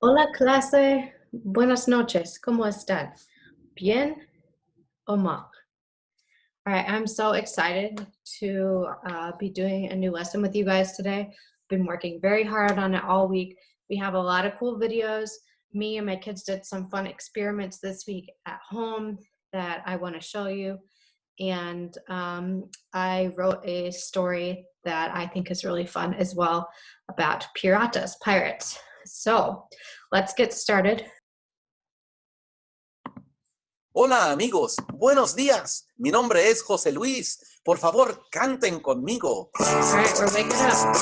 Hola clase, buenas noches, ¿cómo están? Bien o mal? All right, I'm so excited to be doing a new lesson with you guys today. Been working very hard on it all week. We have a lot of cool videos. Me and my kids did some fun experiments this week at home that I want to show you. And I wrote a story that I think is really fun as well about piratas, pirates. So let's get started. Hola amigos, buenos días. Mi nombre es José Luis. Por favor, canten conmigo. All right, we're waking up.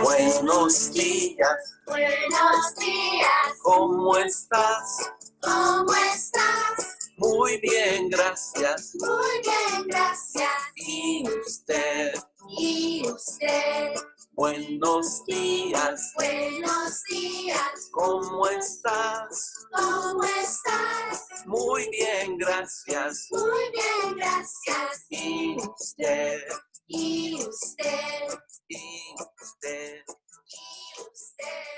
Buenos días. Buenos días. ¿Cómo estás? ¿Cómo estás? Muy bien, gracias. Muy bien, gracias. ¿Y usted? ¿Y usted? Buenos días. Buenos días. ¿Cómo estás? ¿Cómo estás? Muy bien, gracias. Muy bien, gracias. ¿Y usted? ¿Y usted? ¿Y usted? ¿Y usted?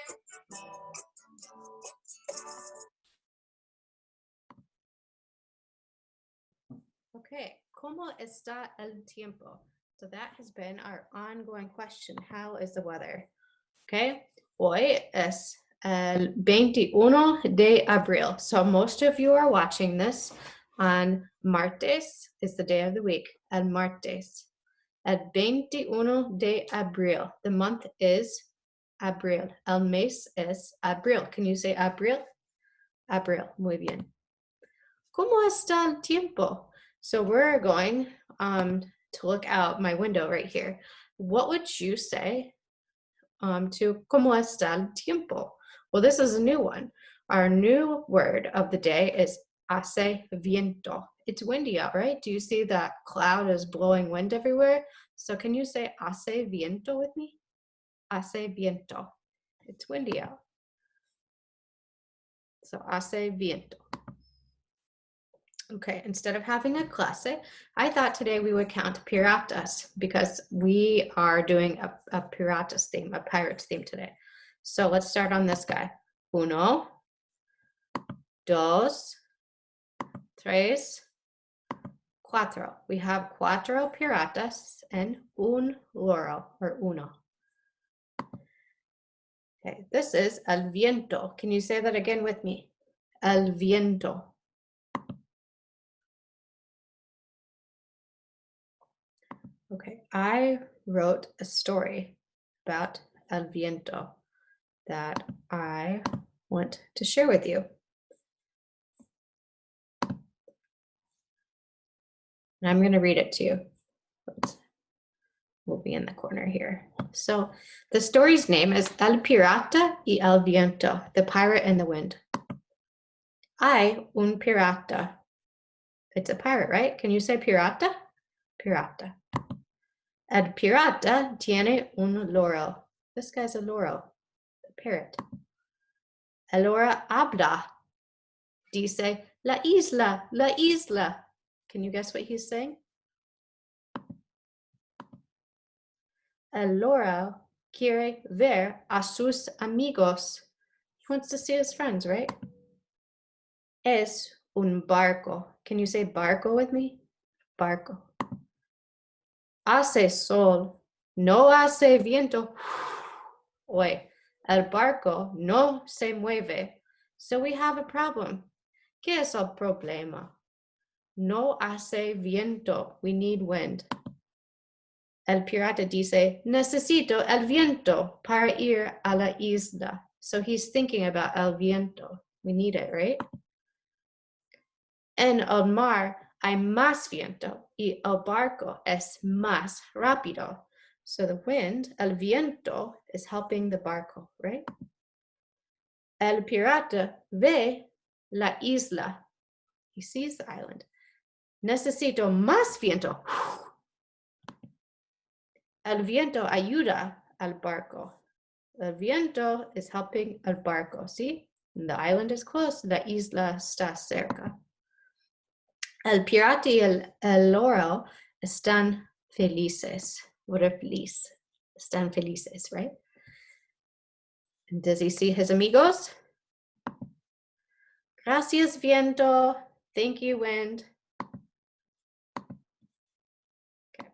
Okay, ¿cómo está el tiempo? So that has been our ongoing question. How is the weather? Okay, hoy es el 21 de abril. So most of you are watching this on martes, is the day of the week, el martes. El 21 de abril. The month is abril. El mes es abril. Can you say abril? Abril. Muy bien. ¿Cómo está el tiempo? So we're going to look out my window right here. What would you say to ¿Cómo está el tiempo? Well, this is a new one. Our new word of the day is hace viento. It's windy out, right? Do you see that cloud is blowing wind everywhere? So can you say hace viento with me? Hace viento. It's windy out. So hace viento. Okay, instead of having a clase, I thought today we would count piratas because we are doing a piratas theme, a pirates theme today. So let's start on this guy. Uno, dos, tres, cuatro. We have cuatro piratas and un loro, or uno. Okay, this is el viento. Can you say that again with me? El viento. Okay, I wrote a story about el viento that I want to share with you. And I'm going to read it to you. We'll be in the corner here. So the story's name is El Pirata y el Viento, the pirate and the wind. Hay un pirata. It's a pirate, right? Can you say pirata? Pirata. El pirata tiene un loro. This guy's a loro, a parrot. El loro habla. Dice, la isla, la isla. Can you guess what he's saying? El loro quiere ver a sus amigos. He wants to see his friends, right? Es un barco. Can you say barco with me? Barco. Hace sol, no hace viento. Oye, el barco no se mueve. So we have a problem. ¿Qué es el problema? No hace viento. We need wind. El pirata dice, necesito el viento para ir a la isla. So he's thinking about el viento. We need it, right? En el mar hay más viento y el barco es más rápido. So the wind, el viento, is helping the barco, right? El pirata ve la isla. He sees the island. Necesito más viento. El viento ayuda al barco. El viento is helping al barco. See? The island is close. La isla está cerca. El pirata y el loro están felices. What are feliz? Están felices, right? And does he see his amigos? Gracias, viento. Thank you, wind. Okay.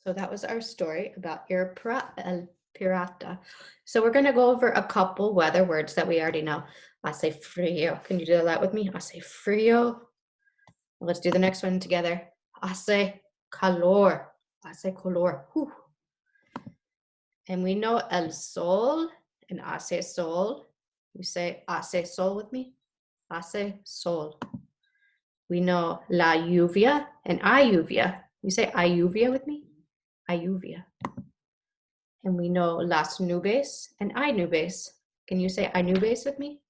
So that was our story about el pirata. So we're going to go over a couple weather words that we already know. Hace frío. Can you do that with me? Hace frío. Let's do the next one together. Hace calor. Hace calor. Whew. And we know el sol and hace sol. You say hace sol with me. Hace sol. We know la lluvia and hay lluvia. You say hay lluvia with me. Hay lluvia. And we know las nubes and hay nubes. Can you say hay nubes with me?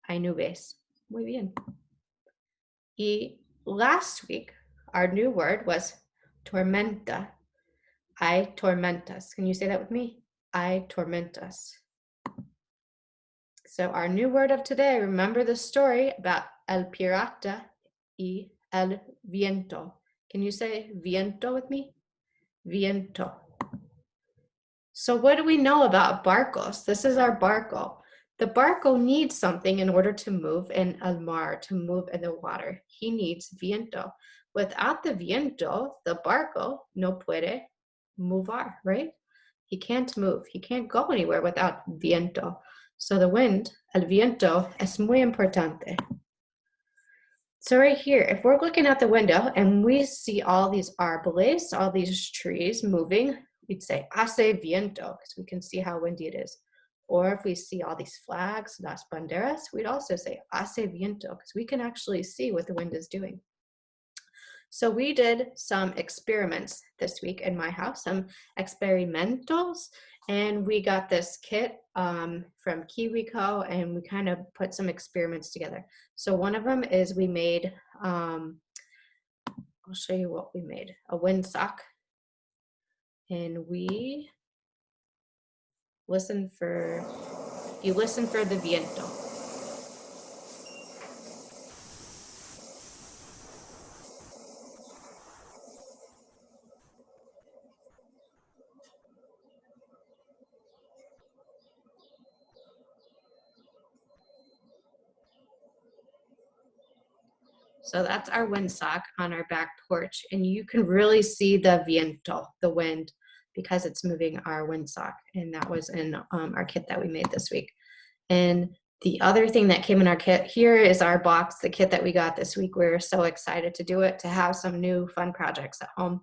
Hay nubes. Muy bien. Y last week, our new word was tormenta. Hay tormentas. Can you say that with me? Hay tormentas. So our new word of today, remember the story about el pirata y el viento. Can you say viento with me? Viento. So what do we know about barcos? This is our barco. The barco needs something in order to move in el mar, to move in the water. He needs viento. Without the viento, the barco no puede mover, right? He can't move. He can't go anywhere without viento. So the wind, el viento, es muy importante. So right here, if we're looking out the window and we see all these árboles, all these trees moving, we'd say hace viento, because we can see how windy it is. Or if we see all these flags, las banderas, we'd also say hace viento, because we can actually see what the wind is doing. So we did some experiments this week in my house, some experimentos, and we got this kit from KiwiCo, and we kind of put some experiments together. So one of them is we made, I'll show you what we made, a windsock, and we listen for, you listen for the viento. So that's our windsock on our back porch, and you can really see the viento, the wind, because it's moving our windsock, and that was in our kit that we made this week. And the other thing that came in our kit here is our box, the kit that we got this week. We're so excited to do it, to have some new fun projects at home.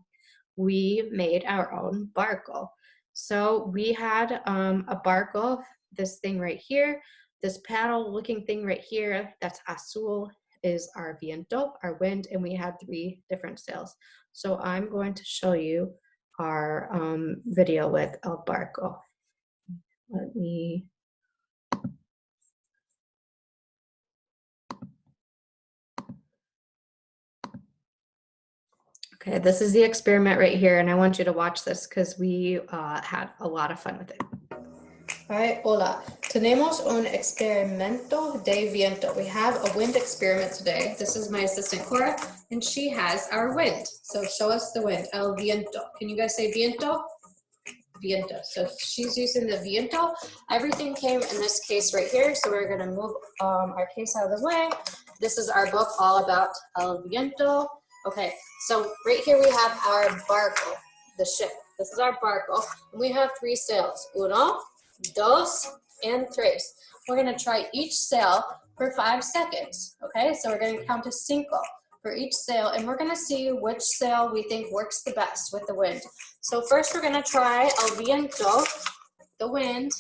We made our own barco. So we had a barco, this thing right here, this paddle looking thing right here, that's azul, is our viento, our wind, and we had 3 different sails. So I'm going to show you our video with el barco. Let me. Okay, this is the experiment right here, and I want you to watch this because we had a lot of fun with it. All right, hola. Tenemos un experimento de viento. We have a wind experiment today. This is my assistant Cora, and she has our wind. So show us the wind, el viento. Can you guys say viento? Viento. So she's using the viento. Everything came in this case right here. So we're gonna move our case out of the way. This is our book all about el viento. Okay, so right here we have our barco, the ship. This is our barco, and we have 3 sails. Uno, dos, and tres. We're gonna try each sail for 5 seconds, okay? So we're gonna count to cinco for each sail, and we're gonna see which sail we think works the best with the wind. So first we're gonna try el viento, the wind,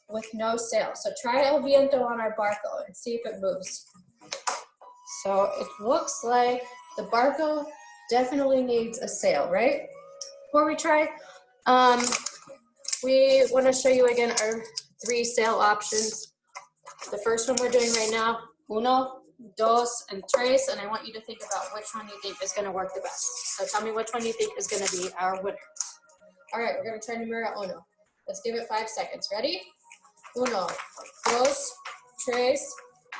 with no sail. So try el viento on our barco and see if it moves. So it looks like the barco definitely needs a sail, right? Before we try, we want to show you again our 3 sail options. The first one we're doing right now, uno, dos, and tres, and I want you to think about which one you think is going to work the best. So tell me which one you think is going to be our winner. All right, we're going to try numero uno. Let's give it 5 seconds. Ready? Uno, dos, tres,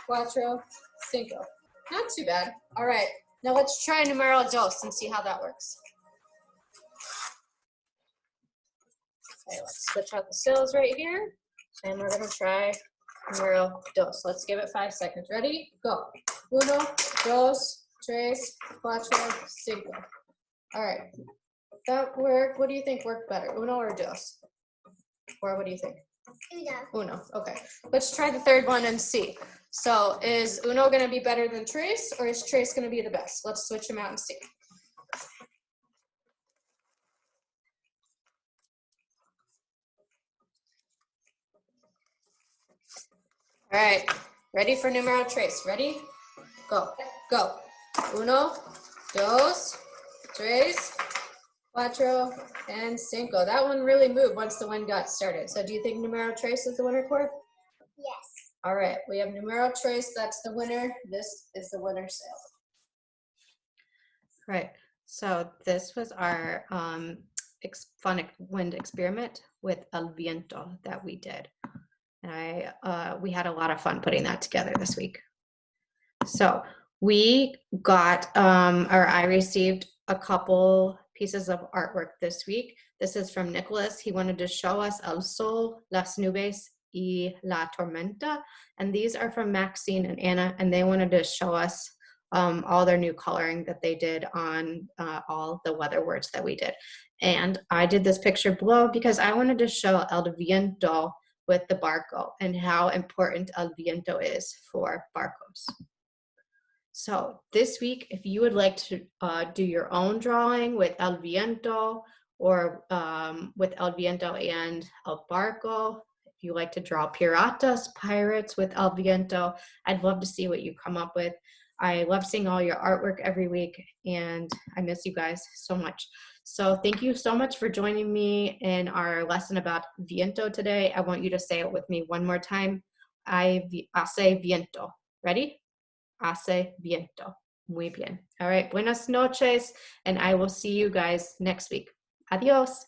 cuatro, cinco. Not too bad. All right, now let's try numero dos and see how that works. Okay, let's switch out the cells right here, and we're gonna try numero dos. Let's give it 5 seconds. Ready? Go. Uno, dos, tres, cuatro, cinco. All right, that worked. What do you think worked better, uno or dos? Or what do you think? Uno, okay. Let's try the third one and see. So is uno gonna be better than tres, or is tres gonna be the best? Let's switch them out and see. All right, ready for numero tres? Ready? Go, go. Uno, dos, tres, cuatro, and cinco. That one really moved once the wind got started. So do you think numero tres is the winner, Cor? Yes. All right, we have numero tres, that's the winner. This is the winner sail. Right, so this was our fun wind experiment with El Viento that we did. And we had a lot of fun putting that together this week. So we got, or I received a couple pieces of artwork this week. This is from Nicholas. He wanted to show us El Sol, Las Nubes, y la Tormenta. And these are from Maxine and Anna, and they wanted to show us all their new coloring that they did on all the weather words that we did. And I did this picture below because I wanted to show El Viento with the barco and how important El Viento is for barcos. So this week, if you would like to do your own drawing with El Viento or with El Viento and El Barco, if you like to draw piratas, pirates with El Viento, I'd love to see what you come up with. I love seeing all your artwork every week, and I miss you guys so much. So thank you so much for joining me in our lesson about viento today. I want you to say it with me one more time. Hace viento. Ready? Hace viento. Muy bien. All right. Buenas noches, and I will see you guys next week. Adios.